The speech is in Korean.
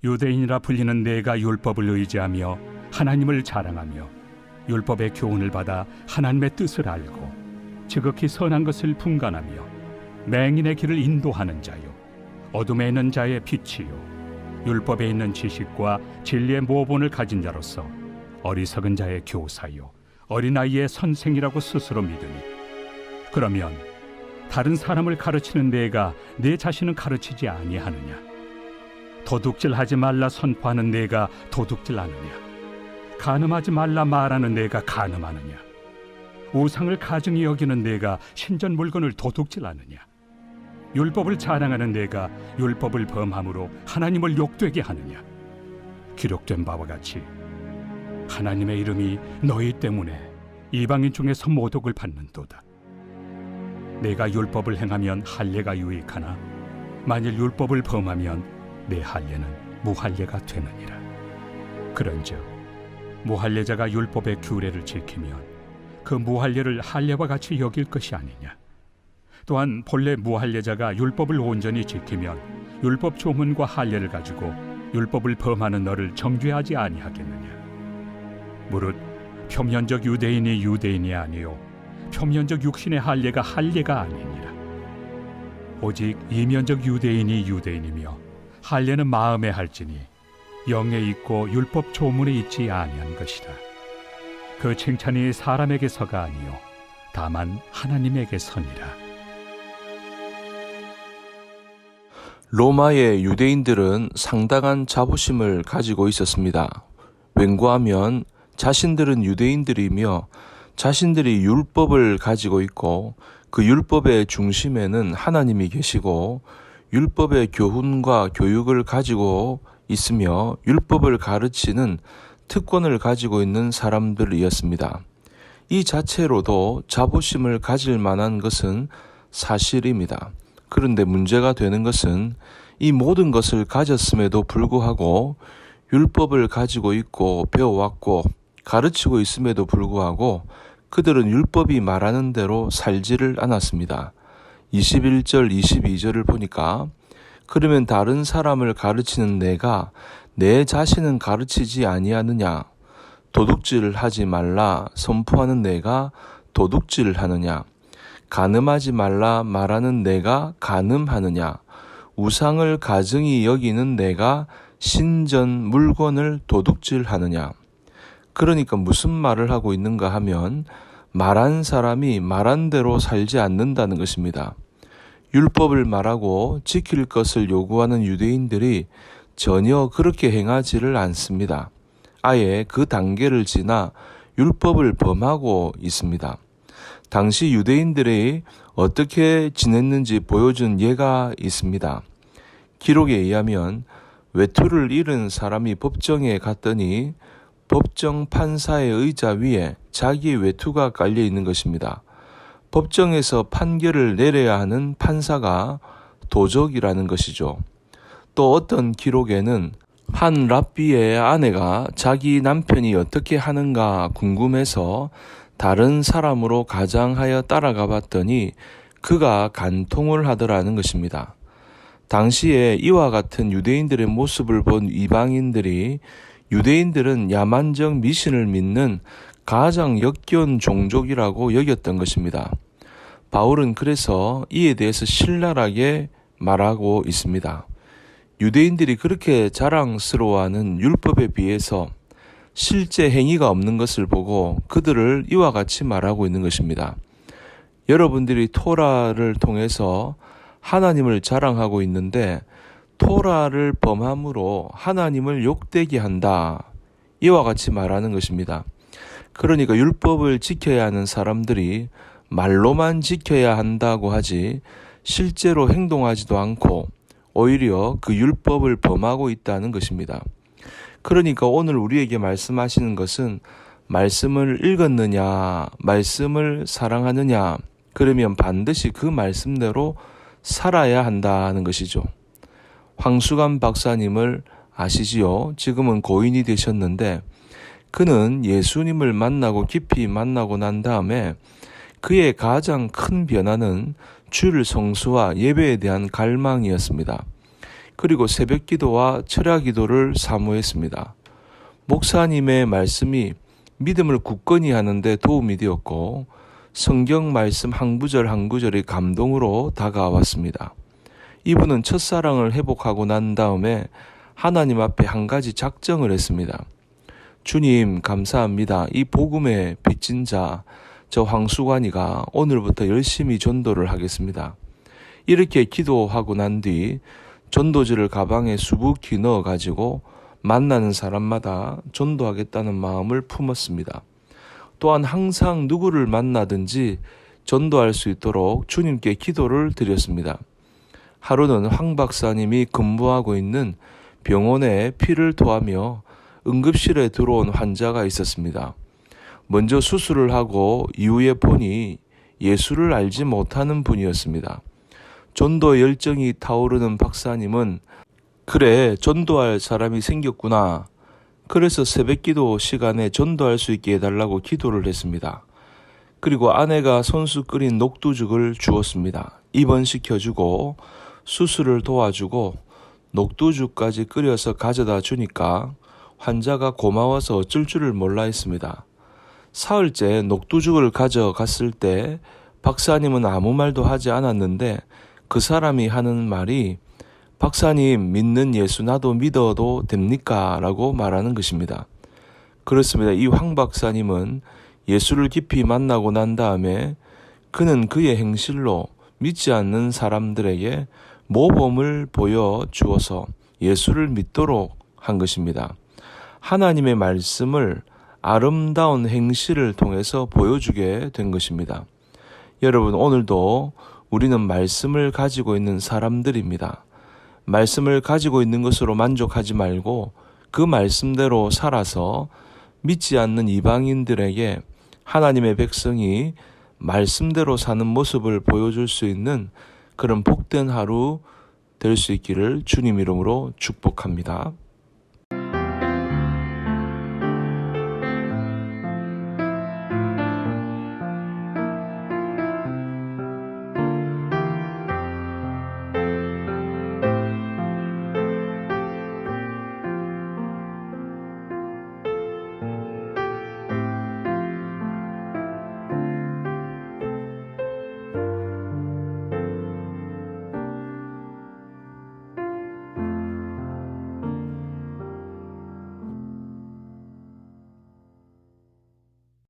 유대인이라 불리는 내가 율법을 의지하며 하나님을 자랑하며 율법의 교훈을 받아 하나님의 뜻을 알고 지극히 선한 것을 분간하며 맹인의 길을 인도하는 자요 어둠에 있는 자의 빛이요 율법에 있는 지식과 진리의 모본을 가진 자로서 어리석은 자의 교사요 어린아이의 선생이라고 스스로 믿으니 그러면 다른 사람을 가르치는 내가 내 자신은 가르치지 아니하느냐? 도둑질하지 말라 선포하는 내가 도둑질하느냐? 간음하지 말라 말하는 내가 간음하느냐? 우상을 가증히 여기는 내가 신전 물건을 도둑질하느냐? 율법을 자랑하는 내가 율법을 범함으로 하나님을 욕되게 하느냐? 기록된 바와 같이 하나님의 이름이 너희 때문에 이방인 중에서 모독을 받는도다. 내가 율법을 행하면 할례가 유익하나 만일 율법을 범하면 내 할례는 무할례가 되느니라. 그런즉 무할례자가 율법의 규례를 지키면 그 무할례를 할례와 같이 여길 것이 아니냐. 또한 본래 무할례자가 율법을 온전히 지키면 율법 조문과 할례를 가지고 율법을 범하는 너를 정죄하지 아니하겠느냐. 무릇 표면적 유대인이 유대인이 아니요 표면적 육신의 할례가 할례가 아니니라. 오직 이면적 유대인이 유대인이며 할례는 마음에 할지니 영에 있고 율법 조문에 있지 아니한 것이라. 그 칭찬이 사람에게서가 아니요 다만 하나님에게서니라. 로마의 유대인들은 상당한 자부심을 가지고 있었습니다. 왠고하면 자신들은 유대인들이며 자신들이 율법을 가지고 있고 그 율법의 중심에는 하나님이 계시고 율법의 교훈과 교육을 가지고 있으며 율법을 가르치는 특권을 가지고 있는 사람들이었습니다. 이 자체로도 자부심을 가질 만한 것은 사실입니다. 그런데 문제가 되는 것은 이 모든 것을 가졌음에도 불구하고 율법을 가지고 있고 배워왔고 가르치고 있음에도 불구하고 그들은 율법이 말하는 대로 살지를 않았습니다. 21절, 22절을 보니까 그러면 다른 사람을 가르치는 내가 내 자신은 가르치지 아니하느냐? 도둑질을 하지 말라 선포하는 내가 도둑질을 하느냐? 간음하지 말라 말하는 내가 간음하느냐? 우상을 가증히 여기는 내가 신전 물건을 도둑질하느냐? 그러니까 무슨 말을 하고 있는가 하면 말한 사람이 말한 대로 살지 않는다는 것입니다. 율법을 말하고 지킬 것을 요구하는 유대인들이 전혀 그렇게 행하지를 않습니다. 아예 그 단계를 지나 율법을 범하고 있습니다. 당시 유대인들이 어떻게 지냈는지 보여준 예가 있습니다. 기록에 의하면 외투를 잃은 사람이 법정에 갔더니 법정 판사의 의자 위에 자기의 외투가 깔려 있는 것입니다. 법정에서 판결을 내려야 하는 판사가 도적이라는 것이죠. 또 어떤 기록에는 한 랍비의 아내가 자기 남편이 어떻게 하는가 궁금해서 다른 사람으로 가장하여 따라가 봤더니 그가 간통을 하더라는 것입니다. 당시에 이와 같은 유대인들의 모습을 본 이방인들이 유대인들은 야만적 미신을 믿는 가장 역겨운 종족이라고 여겼던 것입니다. 바울은 그래서 이에 대해서 신랄하게 말하고 있습니다. 유대인들이 그렇게 자랑스러워하는 율법에 비해서 실제 행위가 없는 것을 보고 그들을 이와 같이 말하고 있는 것입니다. 여러분들이 토라를 통해서 하나님을 자랑하고 있는데 토라를 범함으로 하나님을 욕되게 한다. 이와 같이 말하는 것입니다. 그러니까 율법을 지켜야 하는 사람들이 말로만 지켜야 한다고 하지 실제로 행동하지도 않고 오히려 그 율법을 범하고 있다는 것입니다. 그러니까 오늘 우리에게 말씀하시는 것은 말씀을 읽었느냐, 말씀을 사랑하느냐, 그러면 반드시 그 말씀대로 살아야 한다는 것이죠. 황수관 박사님을 아시지요? 지금은 고인이 되셨는데 그는 예수님을 만나고 깊이 만나고 난 다음에 그의 가장 큰 변화는 주일 성수와 예배에 대한 갈망이었습니다. 그리고 새벽 기도와 철야 기도를 사모했습니다. 목사님의 말씀이 믿음을 굳건히 하는데 도움이 되었고 성경 말씀 한 구절 한 구절이 감동으로 다가왔습니다. 이분은 첫사랑을 회복하고 난 다음에 하나님 앞에 한 가지 작정을 했습니다. 주님 감사합니다. 이 복음의 빚진 자, 저 황수관이가 오늘부터 열심히 전도를 하겠습니다. 이렇게 기도하고 난 뒤 전도지를 가방에 수북히 넣어가지고 만나는 사람마다 전도하겠다는 마음을 품었습니다. 또한 항상 누구를 만나든지 전도할 수 있도록 주님께 기도를 드렸습니다. 하루는 황 박사님이 근무하고 있는 병원에 피를 토하며 응급실에 들어온 환자가 있었습니다. 먼저 수술을 하고 이후에 보니 예수를 알지 못하는 분이었습니다. 전도 열정이 타오르는 박사님은 그래, 전도할 사람이 생겼구나. 그래서 새벽기도 시간에 전도할 수 있게 해달라고 기도를 했습니다. 그리고 아내가 손수 끓인 녹두죽을 주었습니다. 입원시켜주고 수술을 도와주고 녹두죽까지 끓여서 가져다 주니까 환자가 고마워서 어쩔 줄을 몰라 했습니다. 사흘째 녹두죽을 가져갔을 때 박사님은 아무 말도 하지 않았는데 그 사람이 하는 말이 박사님 믿는 예수 나도 믿어도 됩니까? 라고 말하는 것입니다. 그렇습니다. 이 황 박사님은 예수를 깊이 만나고 난 다음에 그는 그의 행실로 믿지 않는 사람들에게 모범을 보여주어서 예수를 믿도록 한 것입니다. 하나님의 말씀을 아름다운 행실을 통해서 보여주게 된 것입니다. 여러분, 오늘도 우리는 말씀을 가지고 있는 사람들입니다. 말씀을 가지고 있는 것으로 만족하지 말고 그 말씀대로 살아서 믿지 않는 이방인들에게 하나님의 백성이 말씀대로 사는 모습을 보여줄 수 있는 그런 복된 하루 될 수 있기를 주님 이름으로 축복합니다.